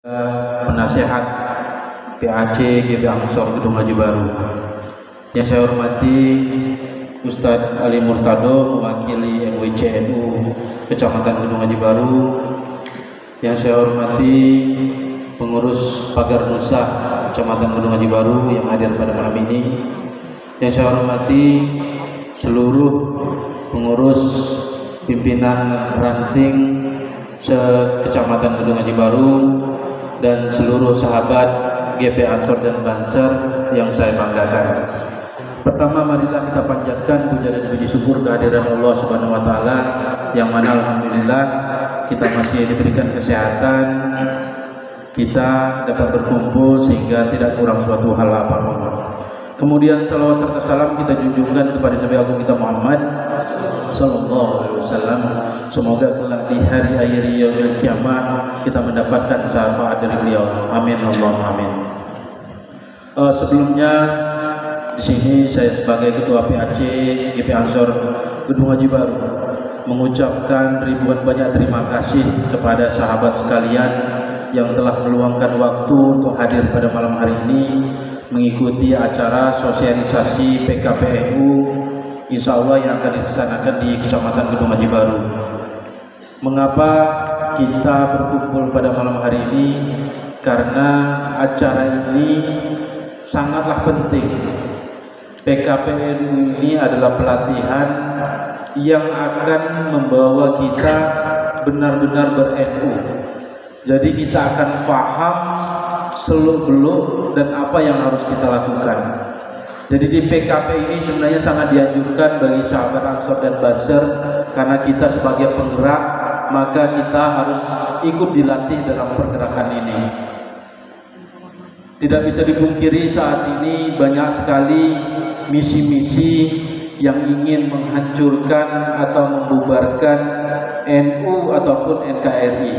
Penasehat PAC GB Ansor Gedung Haji Baru. Yang saya hormati Ustadz Ali Murtado, mewakili MWCNU Kecamatan Gedung Haji Baru. Yang saya hormati pengurus Pagar Nusa Kecamatan Gedung Haji Baru yang hadir pada malam ini. Yang saya hormati seluruh pengurus pimpinan ranting se-Kecamatan Gedung Haji Baru dan seluruh sahabat GP Ansor dan Banser yang saya banggakan. Pertama, marilah kita panjatkan puja dan puji syukur kehadiran Allah Subhanahu wa taala yang mana alhamdulillah kita masih diberikan kesehatan, kita dapat berkumpul sehingga tidak kurang suatu hal apapun. Kemudian salawat serta salam kita junjungkan kepada Nabi Agung kita Muhammad sallallahu alaihi wasallam. Semoga kelak di hari akhir yaumil kiamat kita mendapatkan syafaat dari beliau. Amin Allahumma amin. Sebelumnya di sini saya sebagai Ketua PAC GP Ansor Gedung Haji Baru mengucapkan ribuan banyak terima kasih kepada sahabat sekalian yang telah meluangkan waktu untuk hadir pada malam hari ini mengikuti acara sosialisasi PKPNU insya Allah yang akan dilaksanakan di Kecamatan Gedung Haji Baru. Mengapa kita berkumpul pada malam hari ini? Karena acara ini sangatlah penting. PKPNU ini adalah pelatihan yang akan membawa kita benar-benar ber-NU. Jadi kita akan paham seluk-beluk dan apa yang harus kita lakukan. Jadi di PKP ini sebenarnya sangat dianjurkan bagi sahabat Ansor dan Banser karena kita sebagai penggerak maka kita harus ikut dilatih dalam pergerakan ini. Tidak bisa dipungkiri saat ini banyak sekali misi-misi yang ingin menghancurkan atau membubarkan NU ataupun NKRI.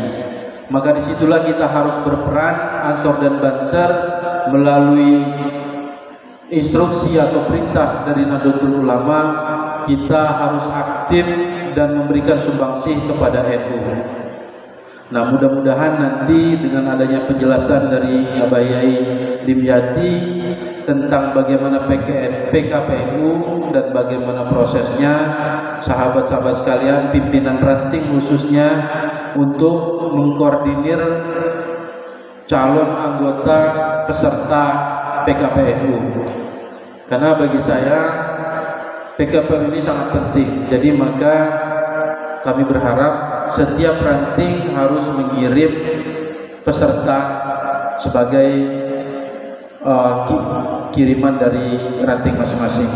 Maka disitulah kita harus berperan Ansor dan Banser melalui instruksi atau perintah dari Nahdlatul Ulama. Kita harus aktif dan memberikan sumbangsih kepada NU. Nah, mudah-mudahan nanti dengan adanya penjelasan dari Abah Yai Dimyati tentang bagaimana PKPNU dan bagaimana prosesnya, sahabat-sahabat sekalian, pimpinan ranting khususnya untuk mengkoordinir calon anggota peserta PKPNU. Karena bagi saya PKPNU ini sangat penting. Jadi maka kami berharap setiap ranting harus mengirim peserta sebagai kiriman dari ranting masing-masing.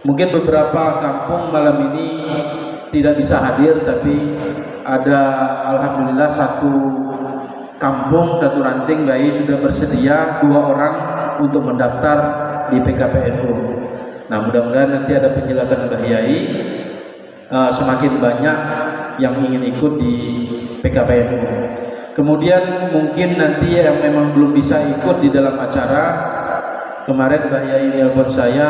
Mungkin beberapa kampung malam ini tidak bisa hadir, tapi ada alhamdulillah satu kampung, satu ranting bayi sudah bersedia 2 orang untuk mendaftar di PKPNU. Nah, mudah-mudahan nanti ada penjelasan Mbah Yai, semakin banyak yang ingin ikut di PKPNU. Kemudian mungkin nanti yang memang belum bisa ikut di dalam acara, kemarin Mbah Yai nelpon saya,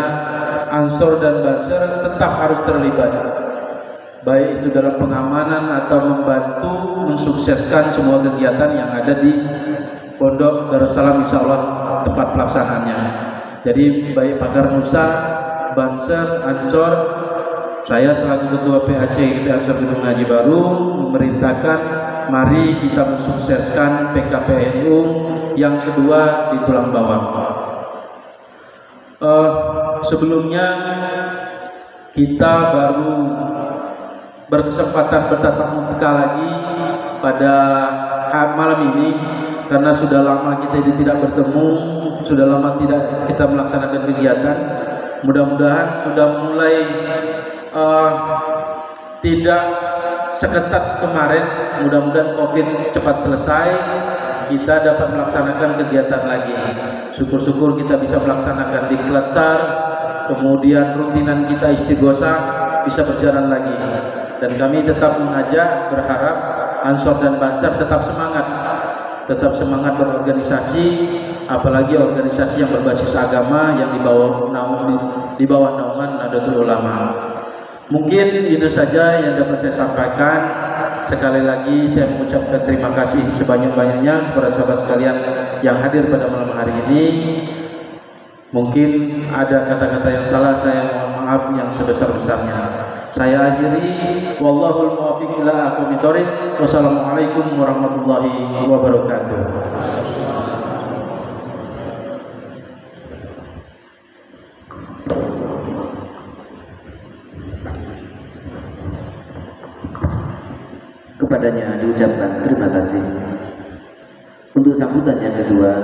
Ansor dan Banser tetap harus terlibat, baik itu dalam pengamanan atau membantu mensukseskan semua kegiatan yang ada di Pondok Darussalam insya Allah tempat pelaksanaannya. Jadi baik Pagar Nusa, Banser, Ansor, saya selaku Ketua PAC GP Ansor Gedung Haji Baru memerintahkan mari kita mensukseskan PKPNU yang kedua di tulang bawah. Sebelumnya kita baru berkesempatan bertatap muka lagi pada malam ini karena sudah lama kita tidak bertemu, sudah lama tidak kita melaksanakan kegiatan. Mudah-mudahan sudah mulai tidak seketat kemarin. Mudah-mudahan COVID cepat selesai, kita dapat melaksanakan kegiatan lagi. Syukur-syukur kita bisa melaksanakan diklat SAR, kemudian rutinan kita istighosah bisa berjalan lagi. Dan kami tetap mengajak, berharap Ansor dan Banser tetap semangat berorganisasi, apalagi organisasi yang berbasis agama yang di bawah naungan Nahdlatul Ulama. Mungkin itu saja yang dapat saya sampaikan. sekali lagi saya mengucapkan terima kasih sebanyak-banyaknya kepada sahabat sekalian yang hadir pada malam hari ini. Mungkin ada kata-kata yang salah, saya mohon maaf yang sebesar-besarnya. Saya akhiri, wallahul muwaffiq ila aqwamit thoriq. Wassalamualaikum warahmatullahi wabarakatuh. Kepadanya diucapkan terima kasih. Untuk sambutan yang kedua,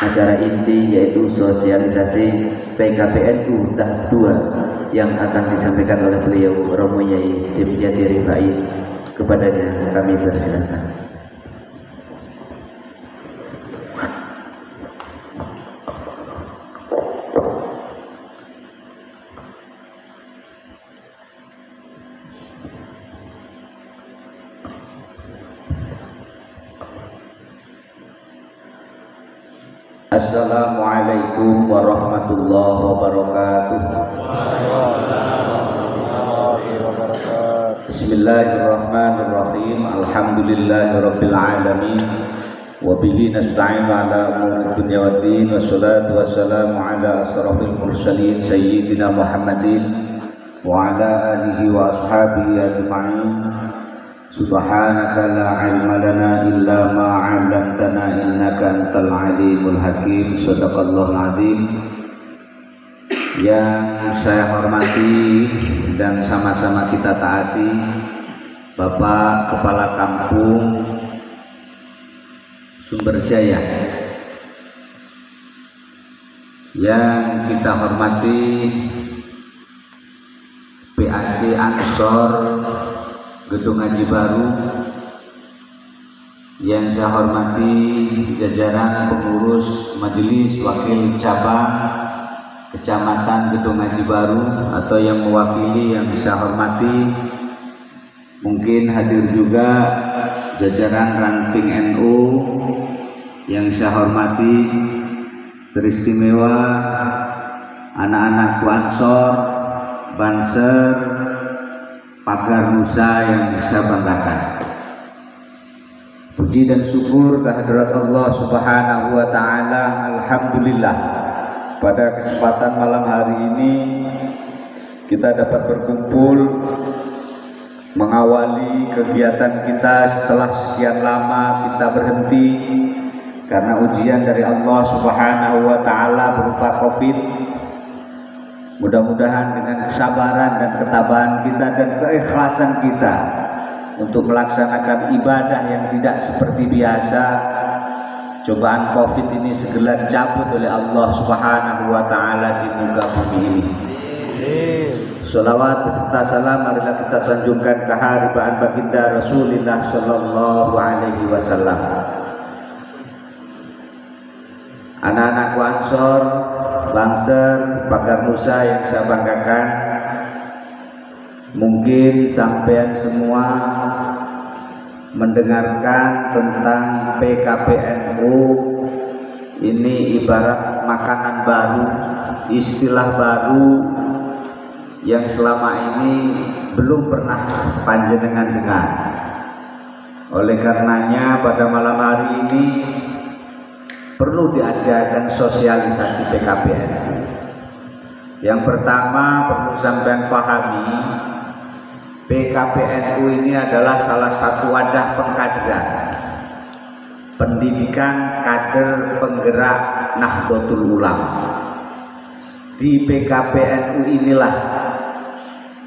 acara inti yaitu sosialisasi PKPNU tahap 2 yang akan disampaikan oleh beliau Romo Yai Dimyati Rifai. Kepadanya kami persilakan. Assalamualaikum warahmatullahi wabarakatuh. Bismillahirrahmanirrahim. Alhamdulillahirabbil alamin. Wa bihi nasta'inu ala umuri dunya waddin. Wassalatu wassalamu ala asrafil mursalin sayyidina Muhammadin wa ala alihi wa ashabihi ajma'in. Subhanaka la ilma lana illa ma 'allamtana innaka antal alimul hakim. Shadaqallahul azim. Yang saya hormati dan sama-sama kita taati Bapak Kepala Kampung Sumberjaya, yang kita hormati PAC Ansor Gedung Haji Baru, yang saya hormati jajaran pengurus Majelis Wakil Cabang Kecamatan Gedung Haji Baru atau yang mewakili yang saya hormati, mungkin hadir juga jajaran ranting NU yang saya hormati, teristimewa anak-anak Ansor, Banser, Pagar Nusa yang saya banggakan. Puji dan syukur kehadirat Allah Subhanahu wa taala. Alhamdulillah, pada kesempatan malam hari ini kita dapat berkumpul mengawali kegiatan kita setelah sekian lama kita berhenti karena ujian dari Allah Subhanahu wa taala berupa Covid. Mudah-mudahan dengan kesabaran dan ketabahan kita dan keikhlasan kita untuk melaksanakan ibadah yang tidak seperti biasa, cobaan Covid ini segera dicabut oleh Allah Subhanahu wa taala di muka bumi ini. Sholawat beserta salam marilah kita sanjungkan ke haribaan baginda Rasulullah sallallahu alaihi wasallam. Anak-anak Ansor, Banser, Pagar Nusa yang saya banggakan, mungkin sampean semua mendengarkan tentang PKPNU ini ibarat makanan baru, istilah baru yang selama ini belum pernah panjenengan dengar. Oleh karenanya pada malam hari ini perlu diadakan sosialisasi PKPNU. Yang pertama perlu sampean pahami, PKPNU ini adalah salah satu wadah pengkaderan, pendidikan kader penggerak Nahdlatul Ulama. Di PKPNU inilah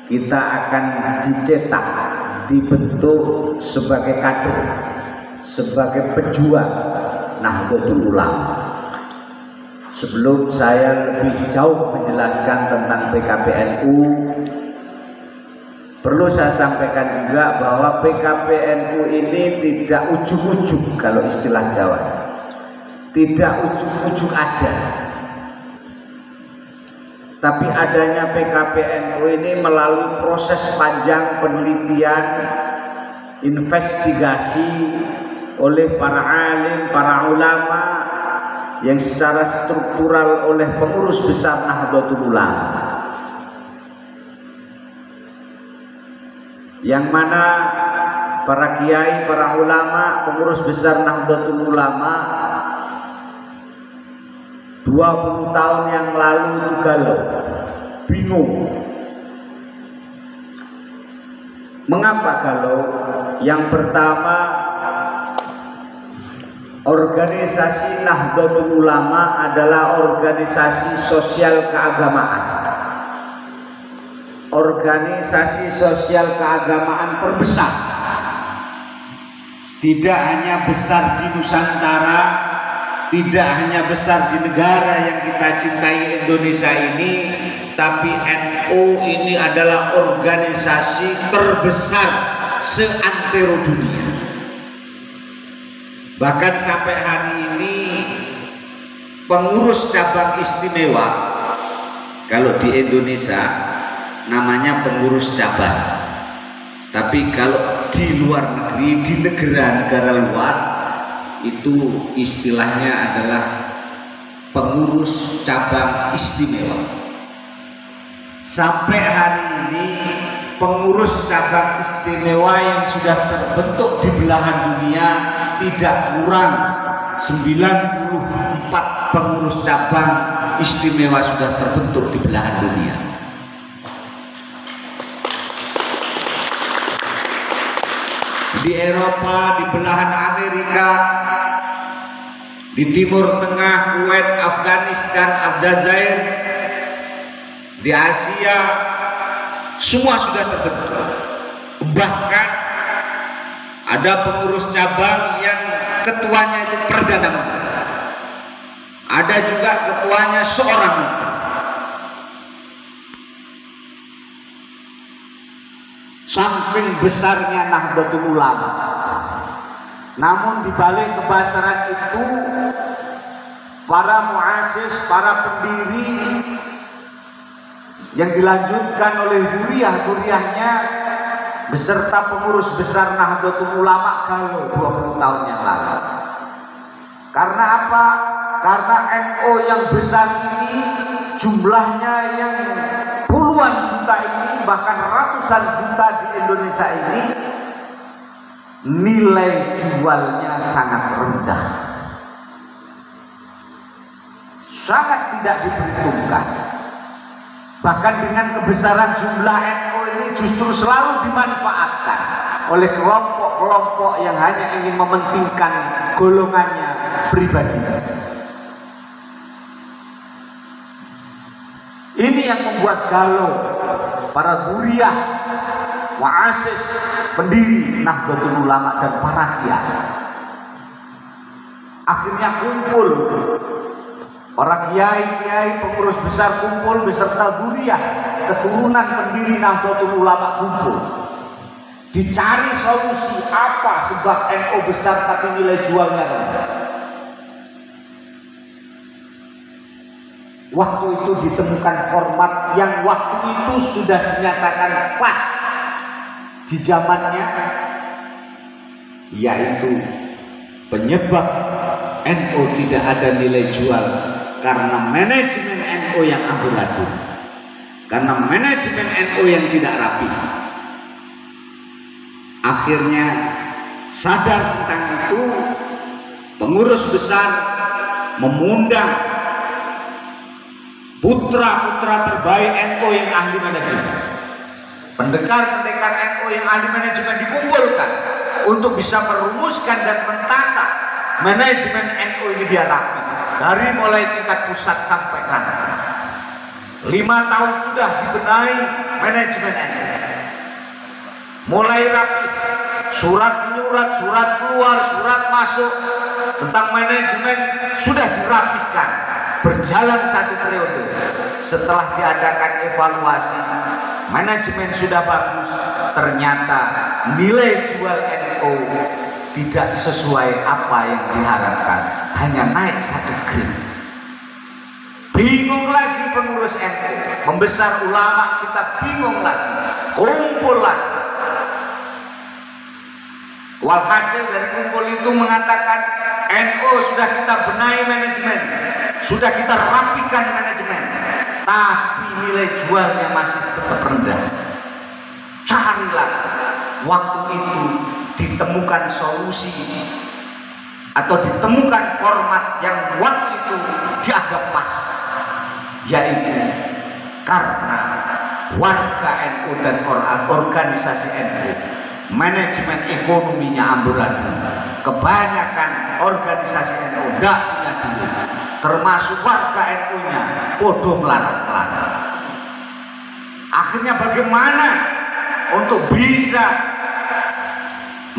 kita akan dicetak, dibentuk sebagai kader, sebagai pejuang Nahdlatul Ulama. Sebelum saya lebih jauh menjelaskan tentang PKPNU, perlu saya sampaikan juga bahwa PKPNU ini tidak ujuk-ujuk, kalau istilah Jawa, tidak ujuk-ujuk ada. Tapi adanya PKPNU ini melalui proses panjang penelitian, investigasi oleh para alim, para ulama, yang secara struktural oleh pengurus besar Nahdlatul Ulama, yang mana para kiai, para ulama, pengurus besar Nahdlatul Ulama 20 tahun yang lalu itu galau, bingung. Mengapa galau? Yang pertama, organisasi Nahdlatul Ulama adalah organisasi sosial keagamaan. Organisasi sosial keagamaan terbesar. Tidak hanya besar di Nusantara, tidak hanya besar di negara yang kita cintai Indonesia ini, tapi NU ini adalah organisasi terbesar seantero dunia. Bahkan sampai hari ini pengurus cabang istimewa kalau di Indonesia namanya pengurus cabang, tapi kalau di luar negeri, di negara-negara luar itu istilahnya adalah pengurus cabang istimewa. Sampai hari ini pengurus cabang istimewa yang sudah terbentuk di belahan dunia tidak kurang 94 pengurus cabang istimewa sudah terbentuk di belahan dunia. Di Eropa, di belahan Amerika, di Timur Tengah, Kuwait, Afghanistan, Aljazair, di Asia, semua sudah terbentuk. Bahkan ada pengurus cabang yang ketuanya itu perdana menteri, ada juga ketuanya seorang menteri. Saking besarnya Nahdlatul Ulama. Namun di balik kebesaran itu, para muassis, para pendiri yang dilanjutkan oleh zuriyah-zuriyahnya beserta pengurus besar Nahdlatul Ulama galau 20 tahun yang lalu. Karena apa? Karena NU yang besar ini, jumlahnya yang puluhan juta ini, bahkan ratusan juta di Indonesia ini, nilai jualnya sangat rendah, sangat tidak diperhitungkan. Bahkan dengan kebesaran jumlah NU ini justru selalu dimanfaatkan oleh kelompok-kelompok yang hanya ingin mementingkan golongannya pribadi. Ini yang membuat galau para zuriyah, muassis, pendiri Nahdlatul Ulama dan para kiai. Akhirnya kumpul para kiai-kiai, pengurus besar kumpul beserta zuriyah, keturunan pendiri Nahdlatul Ulama kumpul. Dicari solusi apa sebab NU besar tapi nilai jualnya rendah. Waktu itu ditemukan format yang waktu itu sudah dinyatakan pas di zamannya, yaitu penyebab NU tidak ada nilai jual karena manajemen NU yang amburadul, karena manajemen NU yang tidak rapi. Akhirnya sadar tentang itu, pengurus besar memundang putra-putra terbaik NU yang ahli manajemen, pendekar-pendekar NU yang ahli manajemen dikumpulkan untuk bisa merumuskan dan mentata manajemen NU ini biar rapi, dari mulai tingkat pusat sampai kantor. 5 tahun sudah dibenahi manajemen NU, mulai rapi, surat menyurat, surat keluar, surat masuk tentang manajemen sudah dirapikan. Berjalan 1 periode, setelah diadakan evaluasi, manajemen sudah bagus, ternyata nilai jual NU tidak sesuai apa yang diharapkan, hanya naik 1 grade. Bingung lagi pengurus NU, membesar ulama kita bingung lagi, kumpul lagi. Walhasil dari kumpul itu mengatakan NU sudah kita benahi manajemen, sudah kita rapikan manajemen, tapi nilai jualnya masih tetap rendah. Carilah. Waktu itu ditemukan solusi atau ditemukan format yang waktu itu dianggap pas, yaitu karena warga NU dan organisasi NU manajemen ekonominya amburadul. Kebanyakan organisasi NU tidak punya duit, termasuk warga NU-nya bodoh melarang-larang. Akhirnya bagaimana untuk bisa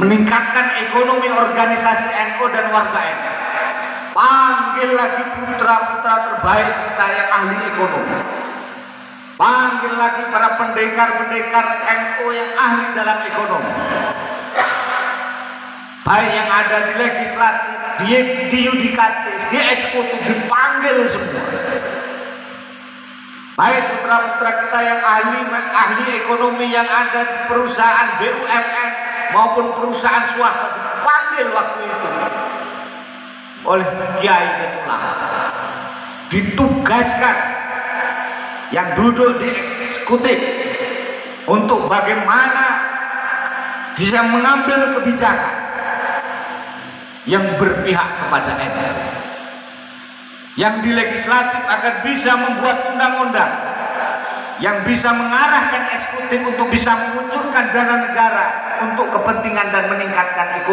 meningkatkan ekonomi organisasi NU dan warga NU? Panggil lagi putra-putra terbaik kita yang ahli ekonomi. Panggil lagi para pendekar-pendekar NU yang ahli dalam ekonomi. Baik yang ada di legislatif, di yudikatif, di eksekutif, dipanggil semua. Baik putra-putra kita yang ahli ekonomi yang ada di perusahaan BUMN maupun perusahaan swasta, dipanggil waktu itu oleh kiai dan ulama, ditugaskan yang duduk di eksekutif untuk bagaimana bisa mengambil kebijakan yang berpihak kepada NU, yang di legislatif akan bisa membuat undang-undang yang bisa mengarahkan eksekutif untuk bisa mengucurkan dana negara untuk kepentingan dan meningkatkan ekonomi.